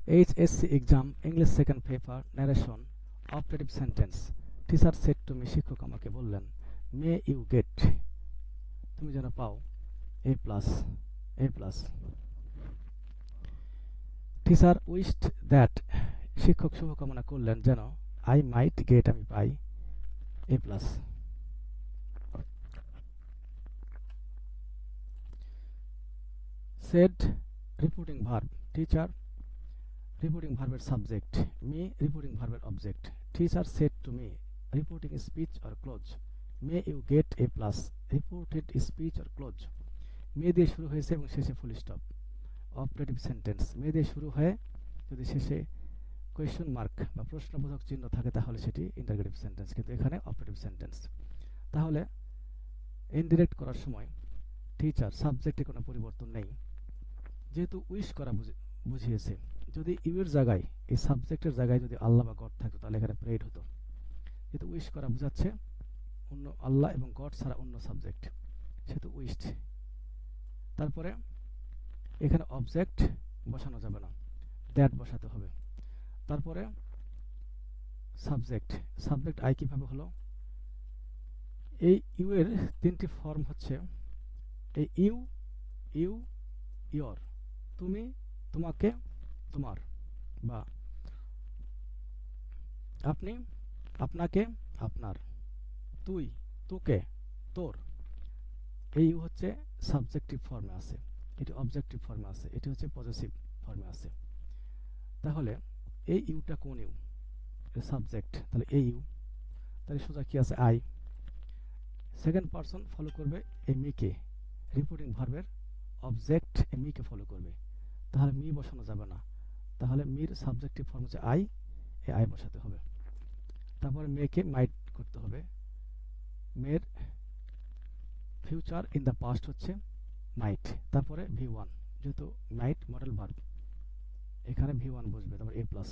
HSC exam English second paper narration operative sentence. Teacher said to me, শিক্ষক আমাকে বললেন, may you get, তুমি যেন পাও A plus, A plus. Teacher wished that, শিক্ষক শুভকামনা করলেন যেন I might get, আমি পাই A plus. Said reporting verb. Teacher reporting verb subject, me reporting verb object. Teacher said to me, reporting speech or clause. May you get A plus, reported speech or clause. মে দিয়ে শুরু হয়েছে এবং শেষে full stop. Operative sentence may দিয়ে শুরু হয়ে যদি শেষে কোয়েশ্চন মার্ক বা প্রশ্নবোধক চিহ্ন থাকে তাহলে সেটি ইন্টারগেটিভ সেন্টেন্স, কিন্তু এখানে অপারেটিভ সেন্টেন্স। তাহলে ইনডিরেক্ট করার সময় টিচার সাবজেক্টে কোনো পরিবর্তন নেই, যেহেতু উইশ করা বুঝিয়েছে। যদি ইউ এর জায়গায় এই সাবজেক্টের জায়গায় যদি আল্লাহ বা গড থাকতো তাহলে এখানে প্রেড হতো, যেহেতু উইশ করা বোঝাচ্ছে অন্য আল্লাহ এবং গড ছাড়া অন্য সাবজেক্ট, সেহেতু উইশড। তারপরে এখানে অবজেক্ট বসানো যাবে না, দ্যাট বসাতে হবে। তারপরে সাবজেক্ট, সাবজেক্ট আই কিভাবে হলো? এই ইউ এর তিনটি ফর্ম হচ্ছে এই ইউ, ইউ, ইয়র, তুমি, তোমাকে, তোমার, বা আপনি, আপনাকে, আপনার, তুই, তোকে, তোর। এই ইউ হচ্ছে সাবজেক্টিভ ফর্মে আছে, এটি অবজেক্টিভ ফর্মে আছে, এটি হচ্ছে পজেসিভ ফর্মে আছে। তাহলে এই ইউটা কোন ইউ? সাবজেক্ট, তাহলে এই ইউ। তাহলে সোজা কি আছে? আই। সেকেন্ড পারসন ফলো করবে এই মিকে, রিপোর্টিং ভার্বের অবজেক্ট এই মিকে ফলো করবে, তাহলে মি বসানো যাবে না। তাহলে মির সাবজেক্টিভ ফর্ম হচ্ছে আই, এই আই বসাতে হবে। তারপরে মেকে মাইট করতে হবে, মের ফিউচার ইন দ্য পাস্ট হচ্ছে মাইট। তারপরে ভি ওয়ান, যেহেতু মাইট মডেল ভার্ব, এখানে ভি ওয়ান বসবে, তারপর এ প্লাস।